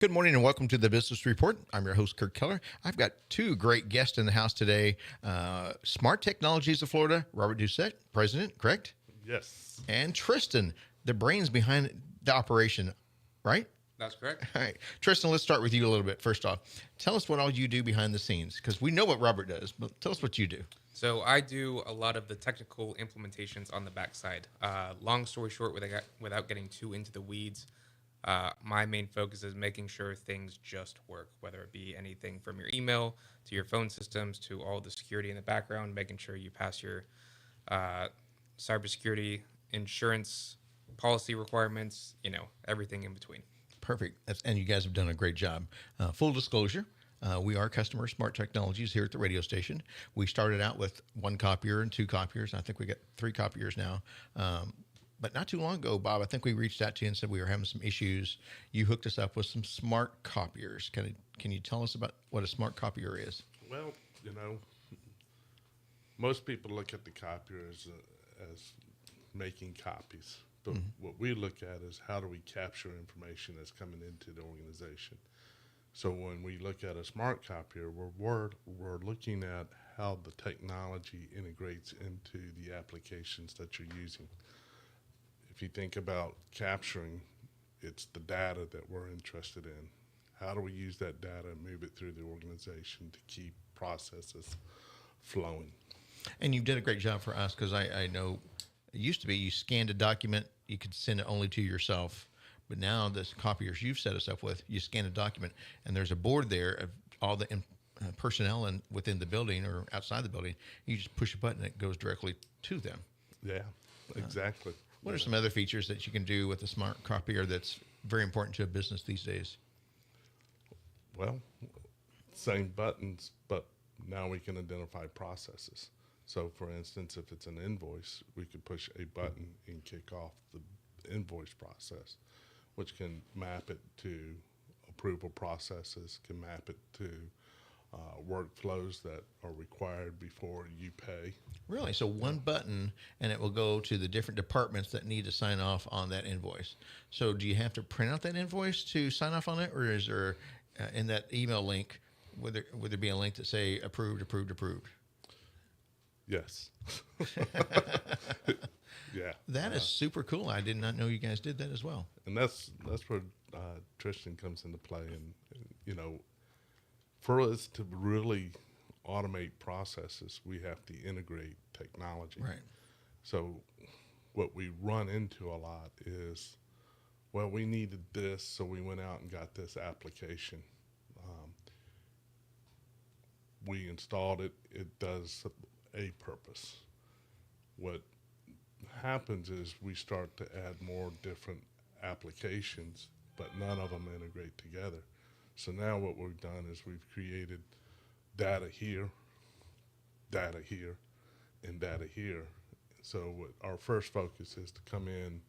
Good morning and welcome to the Business Report. I'm your host, Kirk Keller. I've got two great guests in the house today. Smart Technologies of Florida, Robert Doucette, president, correct? Yes. And Tristan, the brains behind the operation, right? That's correct. All right. Tristan, let's start with you a little bit. First off, tell us what all you do behind the scenes because we know what Robert does, but tell us what you do. So I do a lot of the technical implementations on the backside. Long story short, without getting too into the weeds, my main focus is making sure things just work, whether it be anything from your email to your phone systems to all the security in the background, making sure you pass your uh, cybersecurity, insurance, policy requirements, everything in between. Perfect. And you guys have done a great job. Full disclosure, we are customer Smart Technologies here at the radio station. We started out with one copier and two copiers. I think we got three copiers now. But not too long ago, Bob, I think we reached out to you and said we were having some issues. You hooked us up with some smart copiers. Can you tell us about what a smart copier is? Well, most people look at the copier as making copies. But what we look at is how do we capture information that's coming into the organization. So when we look at a smart copier, we're looking at how the technology integrates into the applications that you're using. If you think about capturing, it's the data that we're interested in. How do we use that data and move it through the organization to keep processes flowing? And you did a great job for us because I know it used to be you scanned a document, you could send it only to yourself. But now the copiers you've set us up with, you scan a document and there's a board there of all the personnel within the building or outside the building. You just push a button and it goes directly to them. Yeah, exactly. What are some other features that you can do with a smart copier that's very important to a business these days? Well, same buttons, but now we can identify processes. So, for instance, if it's an invoice, we could push a button and kick off the invoice process, which can map it to approval processes, can map it to workflows that are required before you pay. Really? So one button and it will go to the different departments that need to sign off on that invoice. So do you have to print out that invoice to sign off on it, or is there in that email link, would there be a link that say approved, approved, approved? Yes. Yeah. That is super cool. I did not know you guys did that as well. And that's where Tristan comes into play. And, for us to really automate processes, we have to integrate technology. Right. So what we run into a lot is, well, we needed this, so we went out and got this application. We installed it. It does a purpose. What happens is we start to add more different applications, but none of them integrate together. So now what we've done is we've created data here, and data here. So what our first focus is to come in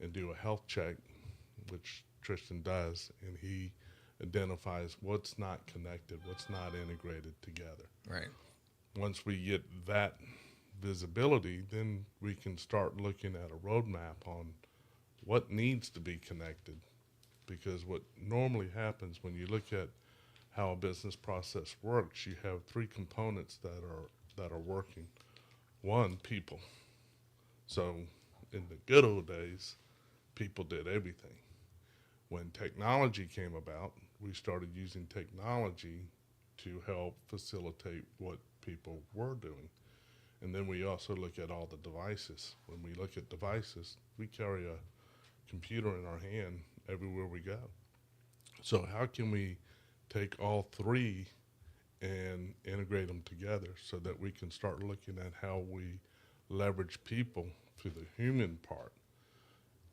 and do a health check, which Tristan does, and he identifies what's not connected, what's not integrated together. Right. Once we get that visibility, then we can start looking at a roadmap on what needs to be connected. Because what normally happens when you look at how a business process works, you have three components that are working. One, people. So in the good old days, people did everything. When technology came about, we started using technology to help facilitate what people were doing. And then we also look at all the devices. When we look at devices, we carry a computer in our hand everywhere we go. So how can we take all three and integrate them together so that we can start looking at how we leverage people through the human part,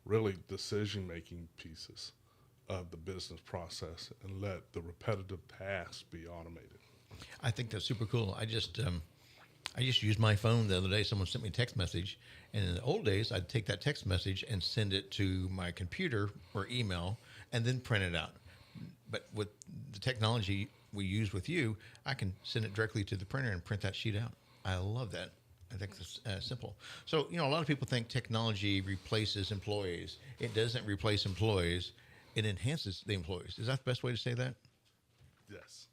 really decision-making pieces of the business process, and let the repetitive tasks be automated. I think that's super cool. I just used my phone the other day. Someone sent me a text message, and in the old days, I'd take that text message and send it to my computer or email, and then print it out. But with the technology we use with you, I can send it directly to the printer and print that sheet out. I love that. I think it's simple. So, a lot of people think technology replaces employees. It doesn't replace employees. it enhances the employees. Is that the best way to say that? Yes.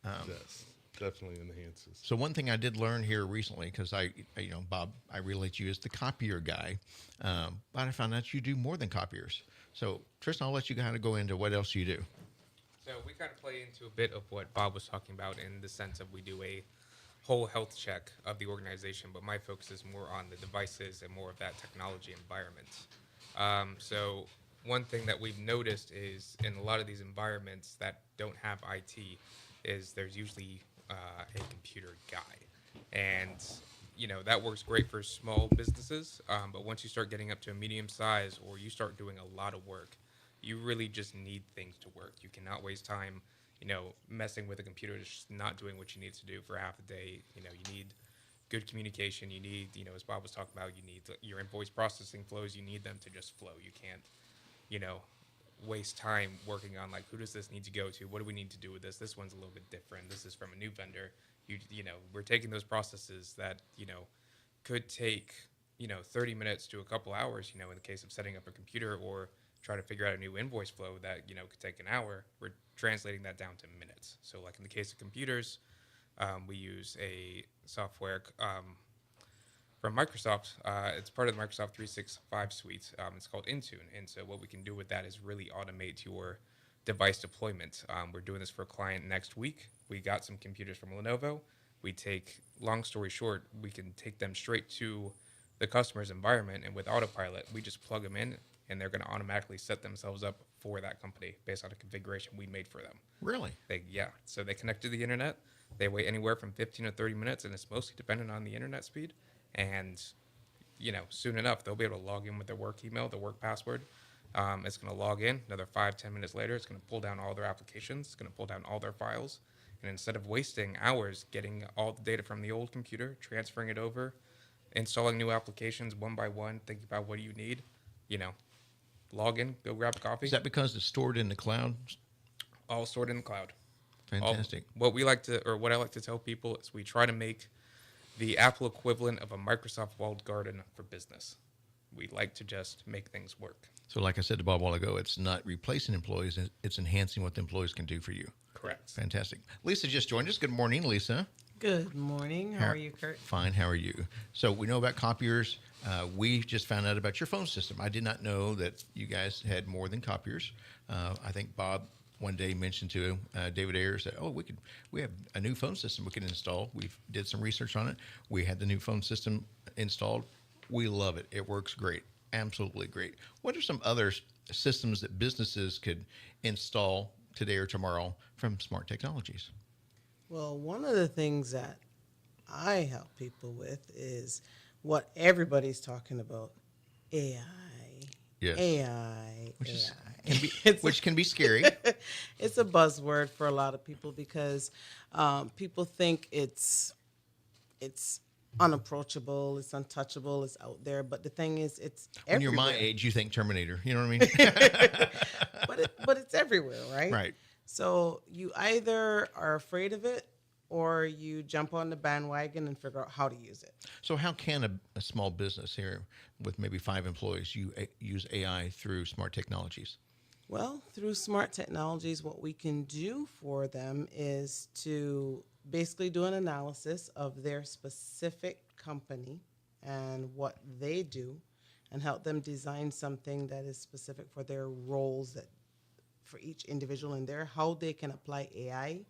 Yes. Definitely enhances. So one thing I did learn here recently, because Bob, I relate you as the copier guy, but I found out you do more than copiers. So Tristan, I'll let you kind of go into what else you do. So we kind of play into a bit of what Bob was talking about in the sense of we do a whole health check of the organization, but my focus is more on the devices and more of that technology environment. So one thing that we've noticed is in a lot of these environments that don't have IT is there's usually a computer guy. And, that works great for small businesses. But once you start getting up to a medium size or you start doing a lot of work, you really just need things to work. You cannot waste time, messing with a computer, just not doing what you need to do for half a day. You need good communication. You need, as Bob was talking about, you need your invoice processing flows. You need them to just flow. You can't, waste time working on who does this need to go to? What do we need to do with this? This one's a little bit different. This is from a new vendor. We're taking those processes that, could take, 30 minutes to a couple hours, in the case of setting up a computer or try to figure out a new invoice flow that, could take an hour. We're translating that down to minutes. So in the case of computers, we use a software from Microsoft. It's part of the Microsoft 365 suite. It's called Intune. And so what we can do with that is really automate your device deployment. We're doing this for a client next week. We got some computers from Lenovo. Long story short, we can take them straight to the customer's environment. And with Autopilot, we just plug them in and they're going to automatically set themselves up for that company based on a configuration we made for them. Really? So they connect to the internet. They wait anywhere from 15 to 30 minutes, and it's mostly dependent on the internet speed. And, soon enough, they'll be able to log in with their work email, their work password. It's going to log in. Another 5-10 minutes later, it's going to pull down all their applications. It's going to pull down all their files. And instead of wasting hours getting all the data from the old computer, transferring it over, installing new applications one by one, thinking about what do you need, log in, go grab a coffee. Is that because it's stored in the cloud? All stored in the cloud. Fantastic. What I like to tell people is we try to make the Apple equivalent of a Microsoft walled garden for business. We like to just make things work. So like I said to Bob a while ago, it's not replacing employees, it's enhancing what the employees can do for you. Correct. Fantastic. Lisa just joined us. Good morning, Lisa. Good morning. How are you, Kurt? Fine. How are you? So we know about copiers. We just found out about your phone system. I did not know that you guys had more than copiers. I think Bob one day mentioned to David Ayers that, we have a new phone system we can install. We did some research on it. We had the new phone system installed. We love it. It works great. Absolutely great. What are some other systems that businesses could install today or tomorrow from Smart Technologies? Well, one of the things that I help people with is what everybody's talking about, AI. Yes. AI. Which can be scary. It's a buzzword for a lot of people because people think it's unapproachable, it's untouchable, it's out there. But the thing is, it's when everywhere. you're my age, you think Terminator. You know what I mean? but it's everywhere, right? Right. So you either are afraid of it or you jump on the bandwagon and figure out how to use it. So how can a small business here with maybe 5 employees use AI through Smart Technologies? Well, through Smart Technologies, what we can do for them is to basically do an analysis of their specific company and what they do and help them design something that is specific for their roles, that for each individual in there, how they can apply AI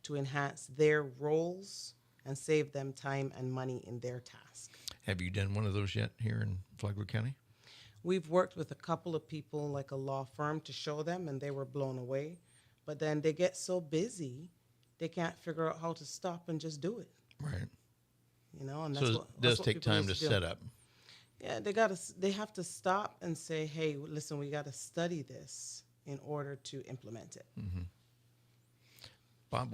to enhance their roles and save them time and money in their task. Have you done one of those yet here in Flagler County? We've worked with a couple of people, like a law firm, to show them, and they were blown away. But then they get so busy, they can't figure out how to stop and just do it. Right. And So it does take time to set up. Yeah, they have to stop and say, hey, listen, we got to study this in order to implement it. Mm-hmm. Bob,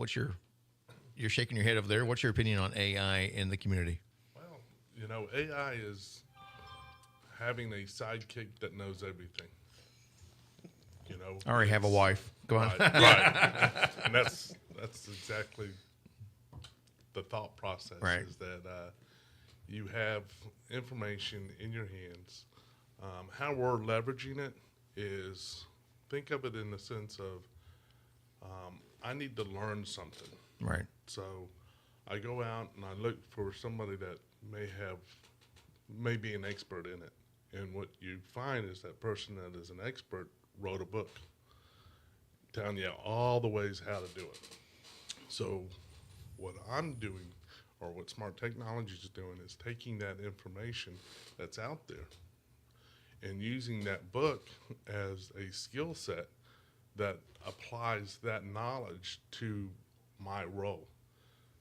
you're shaking your head over there. What's your opinion on AI in the community? Well, AI is having a sidekick that knows everything. I already have a wife. Go on. Right. And that's exactly the thought process. Right. Is that you have information in your hands. How we're leveraging it is think of it in the sense of I need to learn something. Right. So I go out and I look for somebody that may be an expert in it. And what you find is that person that is an expert wrote a book telling you all the ways how to do it. So what I'm doing, or what Smart Technologies is doing, is taking that information that's out there and using that book as a skill set that applies that knowledge to my role.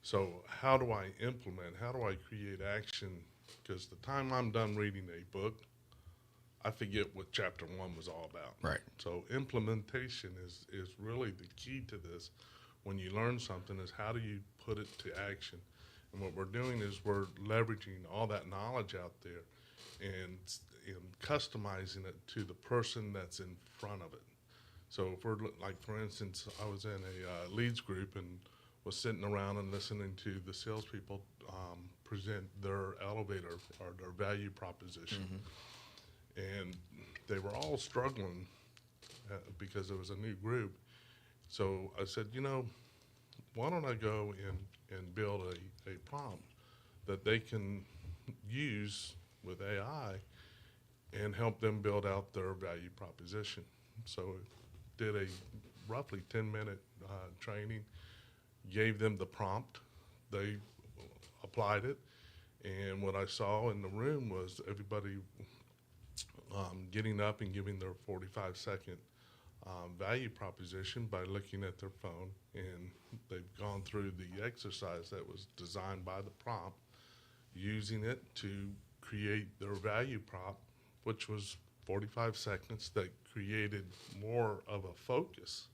So how do I implement? How do I create action? Because the time I'm done reading a book, I forget what chapter 1 was all about. Right. So implementation is really the key to this. When you learn something, is how do you put it to action? And what we're doing is we're leveraging all that knowledge out there and customizing it to the person that's in front of it. So if we're like, for instance, I was in a leads group and was sitting around and listening to the salespeople present their elevator or their value proposition. And they were all struggling because it was a new group. So I said, why don't I go and build a prompt that they can use with AI and help them build out their value proposition. So did a roughly 10-minute training, gave them the prompt, they applied it, and what I saw in the room was everybody getting up and giving their 45-second value proposition by looking at their phone, and they've gone through the exercise that was designed by the prompt, using it to create their value prop, which was 45 seconds that created more of a focus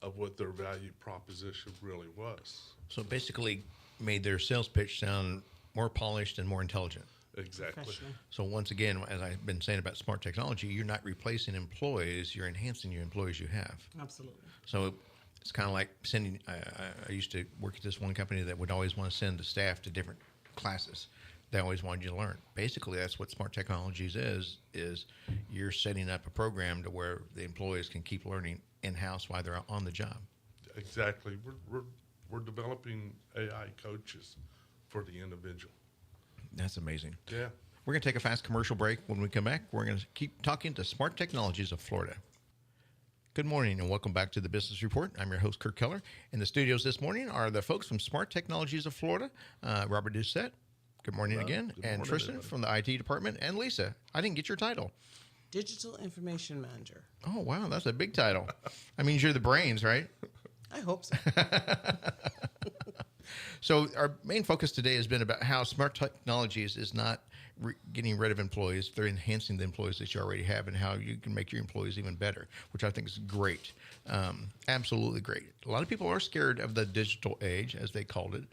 of what their value proposition really was. So basically made their sales pitch sound more polished and more intelligent. Exactly. Professional. So once again, as I've been saying about smart technology, you're not replacing employees, you're enhancing your employees you have. Absolutely. So it's kind of like sending, I used to work at this one company that would always want to send the staff to different classes. They always wanted you to learn. Basically, that's what Smart Technologies is you're setting up a program to where the employees can keep learning in-house while they're on the job. Exactly. We're developing AI coaches for the individual. That's amazing. Yeah. We're going to take a fast commercial break. When we come back, we're going to keep talking to Smart Technologies of Florida. Good morning and welcome back to the Business Report. I'm your host, Kirk Keller. In the studios this morning are the folks from Smart Technologies of Florida, Robert Doucette. Good morning again. Good and morning, Tristan everybody. from the IT department. And Lisa, I didn't get your title. Digital Information Manager. Oh, wow. That's a big title. That means you're the brains, right? I hope so. So our main focus today has been about how Smart Technologies is not getting rid of employees. They're enhancing the employees that you already have and how you can make your employees even better, which I think is great. Absolutely great. A lot of people are scared of the digital age, as they called it.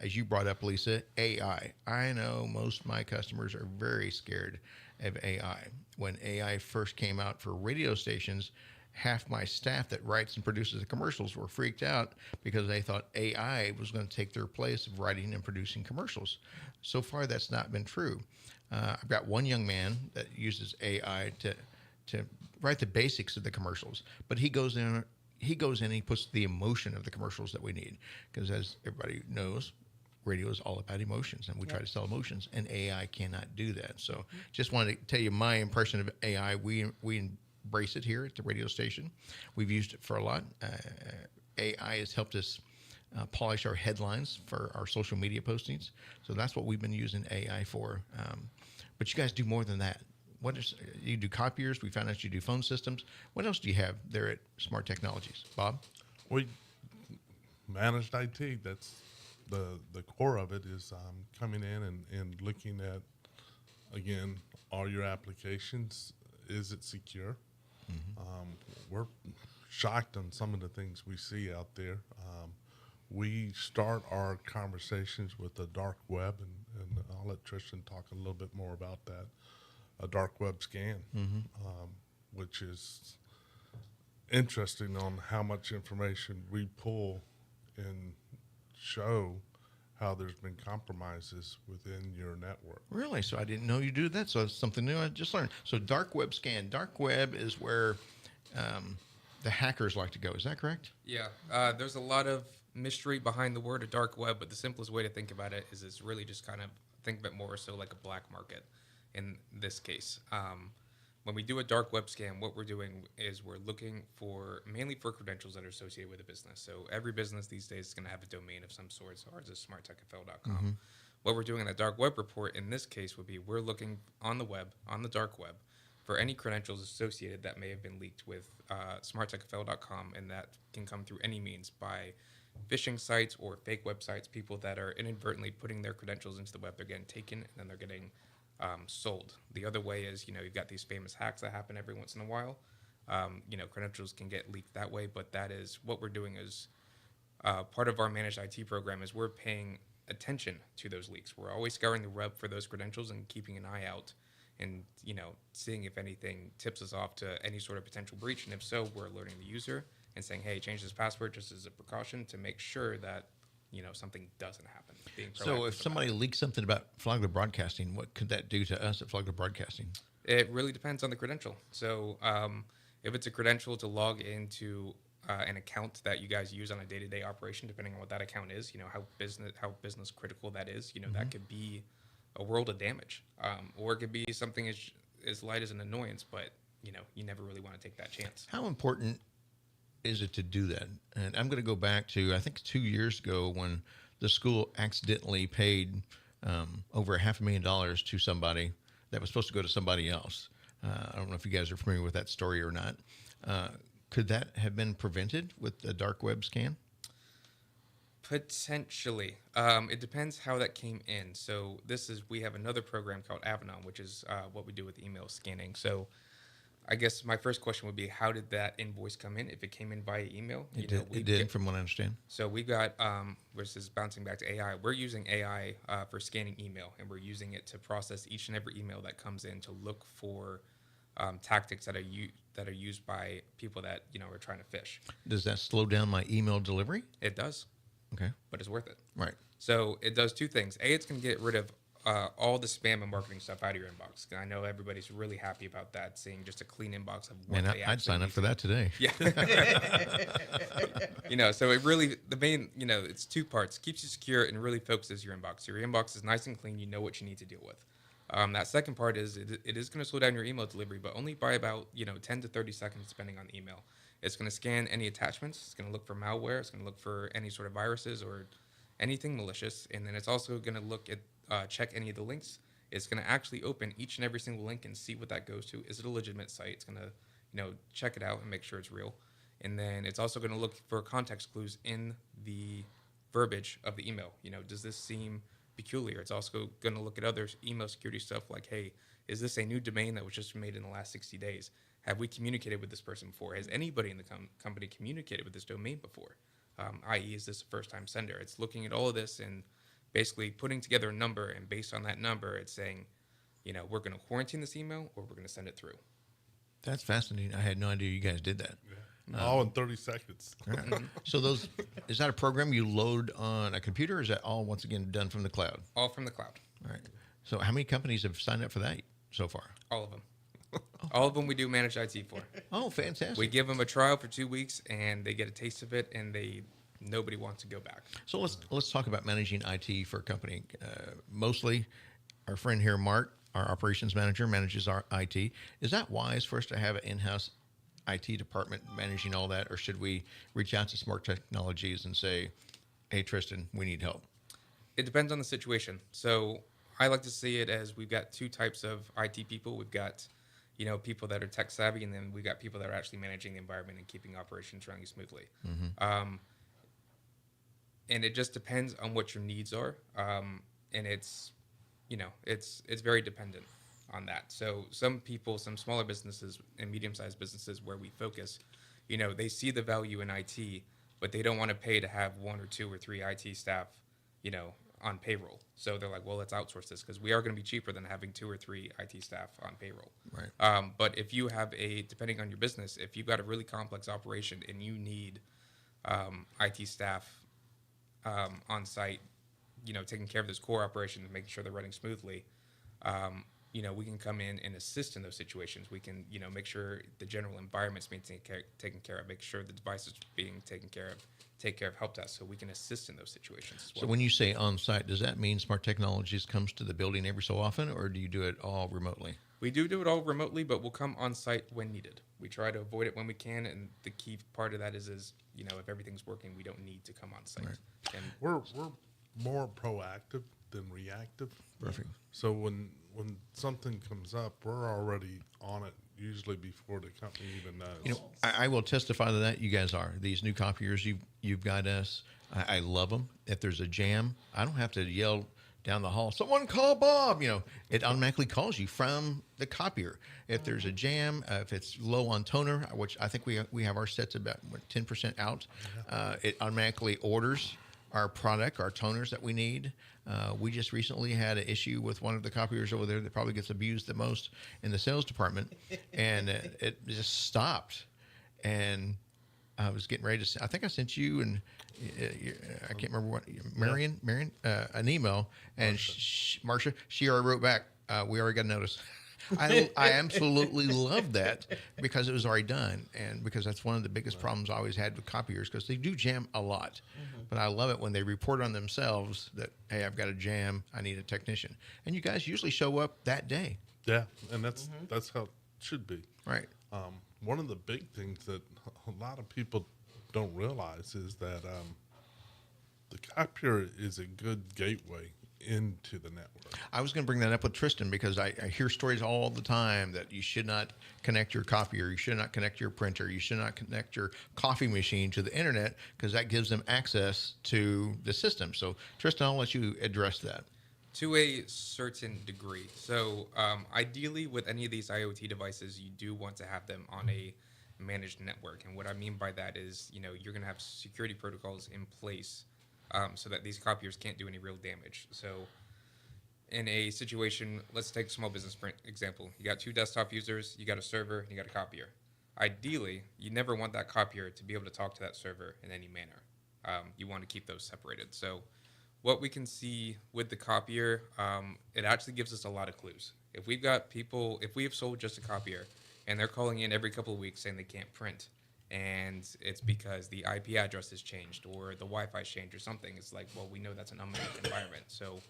As you brought up, Lisa, AI. I know most of my customers are very scared of AI. When AI first came out for radio stations, half my staff that writes and produces the commercials were freaked out because they thought AI was going to take their place of writing and producing commercials. So far, that's not been true. I've got one young man that uses AI to write the basics of the commercials, but he goes in, he puts the emotion of the commercials that we need, because as everybody knows, radio is all about emotions, and we try to sell emotions, and AI cannot do that. So just wanted to tell you my impression of AI. We embrace it here at the radio station. We've used it for a lot. AI has helped us polish our headlines for our social media postings. So that's what we've been using AI for. But you guys do more than that. You do copiers. We found out you do phone systems. What else do you have there at Smart Technologies? Bob? We managed IT. That's the core of it, is coming in and looking at, again, all your applications. Is it secure? We're shocked on some of the things we see out there. We start our conversations with the dark web, and I'll let Tristan talk a little bit more about that. A dark web scan, which is interesting on how much information we pull and show how there's been compromises within your network. Really? So I didn't know you do that. So it's something new I just learned. So dark web scan. Dark web is where the hackers like to go. Is that correct? Yeah, there's a lot of mystery behind the word a dark web, but the simplest way to think about it is it's really just kind of think of it more so like a black market in this case. When we do a dark web scan, what we're doing is we're looking for mainly for credentials that are associated with a business. So every business these days is going to have a domain of some sort. So ours is smarttechfl.com. What we're doing in the dark web report in this case would be we're looking on the web, on the dark web, for any credentials associated that may have been leaked with smarttechfl.com, and that can come through any means by phishing sites or fake websites, people that are inadvertently putting their credentials into the web. They're getting taken and then they're getting sold. The other way is, you've got these famous hacks that happen every once in a while. Credentials can get leaked that way, but that is what we're doing is part of our managed IT program is we're paying attention to those leaks. We're always scouring the web for those credentials and keeping an eye out and, seeing if anything tips us off to any sort of potential breach. And if so, we're alerting the user and saying, hey, change this password just as a precaution to make sure that, something doesn't happen. So if somebody leaks something about Flagler Broadcasting, what could that do to us at Flagler Broadcasting? It really depends on the credential. So if it's a credential to log into an account that you guys use on a day-to-day operation, depending on what that account is, how business critical that is, that could be a world of damage, or it could be something as light as an annoyance, but you never really want to take that chance. How important is it to do that? And I'm going to go back to, I think 2 years ago, when the school accidentally paid over $500,000 to somebody that was supposed to go to somebody else. I don't know if you guys are familiar with that story or not. Could that have been prevented with the dark web scan? Potentially. It depends how that came in. So we have another program called Avanon, which is what we do with email scanning. So I guess my first question would be, how did that invoice come in? If it came in via email, It did, from what I understand. So we got, which is bouncing back to AI. We're using AI for scanning email, and we're using it to process each and every email that comes in to look for tactics that are used by people that are trying to phish. Does that slow down my email delivery? It does. Okay. But it's worth it. Right. So it does two things. A, it's going to get rid of all the spam and marketing stuff out of your inbox. And I know everybody's really happy about that, seeing just a clean inbox of what Man, I'd sign up for that today. Yeah. So it really, the main, it's two parts. Keeps you secure and really focuses your inbox. Your inbox is nice and clean. You know what you need to deal with. That second part is it is going to slow down your email delivery, but only by about 10 to 30 seconds, depending on the email. It's going to scan any attachments. It's going to look for malware. It's going to look for any sort of viruses or anything malicious. And then it's also going to look at check any of the links. It's going to actually open each and every single link and see what that goes to. Is it a legitimate site? It's going to check it out and make sure it's real. And then it's also going to look for context clues in the verbiage of the email. Does this seem peculiar? It's also going to look at other email security stuff like, hey, is this a new domain that was just made in the last 60 days? Have we communicated with this person before? Has anybody in the company communicated with this domain before? I.e., is this a first-time sender? It's looking at all of this and basically putting together a number, and based on that number, it's saying, we're going to quarantine this email or we're going to send it through. That's fascinating. I had no idea you guys did that. Yeah. All in 30 seconds. Right. So is that a program you load on a computer, or is that all, once again, done from the cloud? All from the cloud. All right. So how many companies have signed up for that so far? All of them. All of them we do managed IT for. Oh, fantastic. We give them a trial for 2 weeks, and they get a taste of it, and nobody wants to go back. So let's talk about managing IT for a company. Mostly, our friend here, Mark, our operations manager, manages our IT. Is that wise for us to have an in-house IT department managing all that, or should we reach out to Smart Technologies and say, hey, Tristan, we need help? It depends on the situation. So I like to see it as we've got two types of IT people. We've got people that are tech savvy, and then we've got people that are actually managing the environment and keeping operations running smoothly. Mm-hmm. And it just depends on what your needs are. And it's very dependent on that. So some people, some smaller businesses and medium-sized businesses where we focus, they see the value in IT, but they don't want to pay to have 1 or 2 or 3 IT staff, on payroll. So they're like, well, let's outsource this because we are going to be cheaper than having 2 or 3 IT staff on payroll. Right. But if you have depending on your business, if you've got a really complex operation and you need IT staff on site, taking care of this core operation and making sure they're running smoothly, we can come in and assist in those situations. We can, make sure the general environment's being taken care of, make sure the device is being taken care of, take care of help desk, so we can assist in those situations as well. So when you say on site, does that mean Smart Technologies comes to the building every so often, or do you do it all remotely? We do it all remotely, but we'll come on site when needed. We try to avoid it when we can, and the key part of that is if everything's working, we don't need to come on site. Right. And We're more proactive than reactive. Perfect. So when something comes up, we're already on it usually before the company even knows. I will testify to that. You guys are. These new copiers you've got us. I love them. If there's a jam, I don't have to yell down the hall, someone call Bob. It automatically calls you from the copier. If there's a jam, if it's low on toner, which I think we have our sets about 10% out, it automatically orders our product, our toners that we need. We just recently had an issue with one of the copiers over there that probably gets abused the most in the sales department, and it just stopped. And I was getting ready to. I think I sent you and I can't remember what Marion an email, and Marcia, she already wrote back. We already got a notice. I absolutely love that because it was already done, and because that's one of the biggest problems I always had with copiers, because they do jam a lot. But I love it when they report on themselves that, hey, I've got a jam, I need a technician, and you guys usually show up that day. Yeah, and that's how it should be. Right. One of the big things that a lot of people don't realize is that the copier is a good gateway into the network. I was going to bring that up with Tristan because I hear stories all the time that you should not connect your copier, you should not connect your printer, you should not connect your coffee machine to the internet because that gives them access to the system. So Tristan, I'll let you address that. To a certain degree. So ideally with any of these IoT devices, you do want to have them on a managed network. And what I mean by that is, you're going to have security protocols in place so that these copiers can't do any real damage. So in a situation, let's take a small business print example. You got 2 desktop users, you got a server, and you got a copier. Ideally, you never want that copier to be able to talk to that server in any manner. You want to keep those separated. So what we can see with the copier, it actually gives us a lot of clues. If we have sold just a copier and they're calling in every couple of weeks saying they can't print, and it's because the IP address has changed or the Wi-Fi's changed or something, it's like, well, we know that's an unmanaged environment. So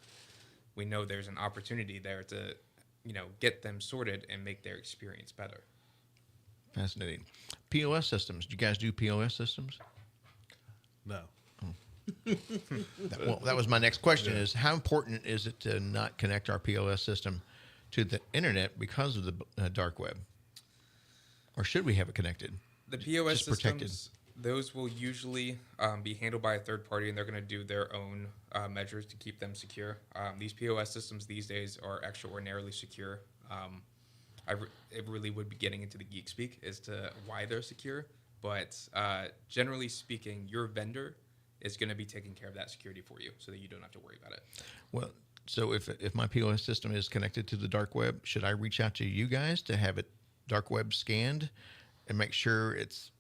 we know there's an opportunity there to, get them sorted and make their experience better. Fascinating. POS systems. Do you guys do POS systems? No. That was my next question is how important is it to not connect our POS system to the internet because of the dark web? Or should we have it connected? The POS Just protected. systems, those will usually be handled by a third party, and they're going to do their own measures to keep them secure. These POS systems these days are extraordinarily secure. It really would be getting into the geek speak as to why they're secure, but generally speaking, your vendor is going to be taking care of that security for you so that you don't have to worry about it. Well, so if my POS system is connected to the dark web, should I reach out to you guys to have it dark web scanned and make sure it's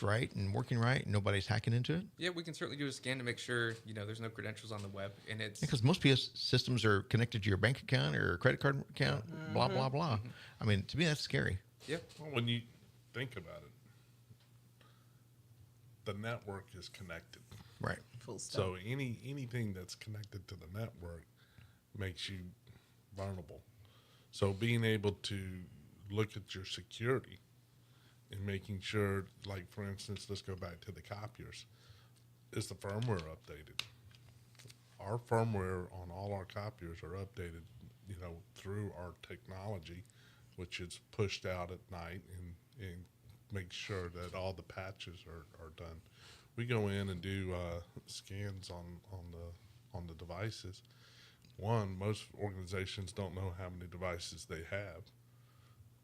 right and working right and nobody's hacking into it? Yeah, we can certainly do a scan to make sure there's no credentials on the web, and it's Because most POS systems are connected to your bank account or credit card account, blah, blah, blah. I mean, to me, that's scary. yeah. Well, when you think about it, the network is connected. Right. Full stop. So anything that's connected to the network makes you vulnerable. So being able to look at your security and making sure, like for instance, let's go back to the copiers, is the firmware updated? Our firmware on all our copiers are updated, through our technology, which is pushed out at night and make sure that all the patches are done. We go in and do scans on the devices. One, most organizations don't know how many devices they have.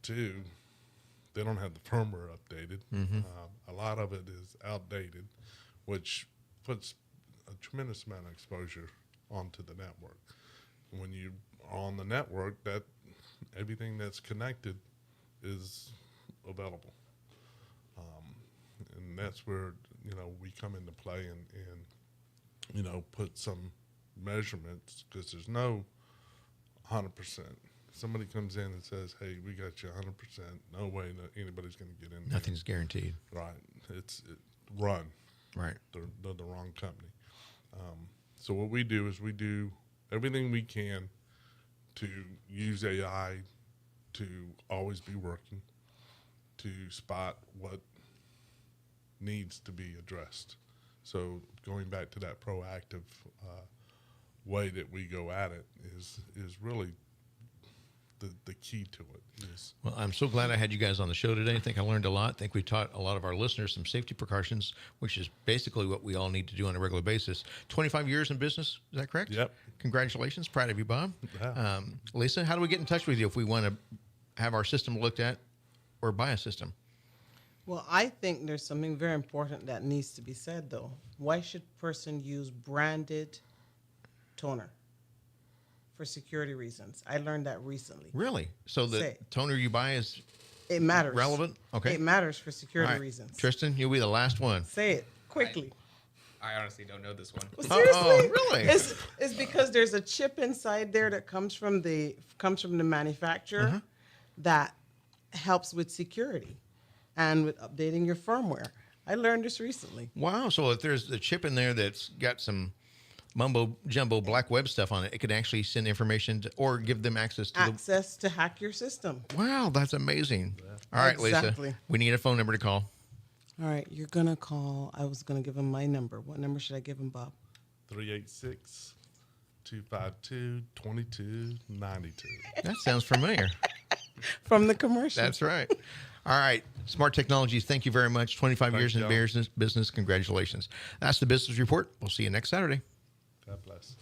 Two, they don't have the firmware updated. A lot of it is outdated, which puts a tremendous amount of exposure onto the network. When you are on the network, that everything that's connected is available. And that's where, we come into play and put some measurements, because there's no 100% somebody comes in and says, "Hey, we got you 100%. No way, anybody's going to get in there." Nothing's guaranteed. Right. Run. Right. They're the wrong company. So what we do is we do everything we can to use AI to always be working, to spot what needs to be addressed. So going back to that proactive way that we go at it is really the key to it. Well, I'm so glad I had you guys on the show today. I think I learned a lot. I think we taught a lot of our listeners some safety precautions, which is basically what we all need to do on a regular basis. 25 years in business, is that correct? Yep. Congratulations. Proud of you, Bob. Yeah. Lisa, how do we get in touch with you if we want to have our system looked at or buy a system? Well, I think there's something very important that needs to be said, though. Why should a person use branded toner? For security reasons. I learned that recently. Really? So the Say. toner you buy is It matters. relevant? Okay. It matters for All security right. reasons. Tristan, you'll be the last one. Say it quickly. I honestly don't know this one. Well, seriously, really? It's because there's a chip inside there that comes from the manufacturer that helps with security and with updating your firmware. I learned this recently. Wow. So if there's a chip in there that's got some mumbo jumbo black web stuff on it, it could actually send information to, or give them access to Access to hack your system. Wow, that's amazing. All right, Exactly. Lisa, we need a phone number to call. All right, you're going to call. I was going to give him my number. What number should I give him, Bob? 386-252-2292. That sounds familiar. From the commercial. That's right. All right, Smart Technologies, thank you very much. 25 years Thanks, in John. business. Congratulations. That's the Business Report. We'll see you next Saturday. God bless.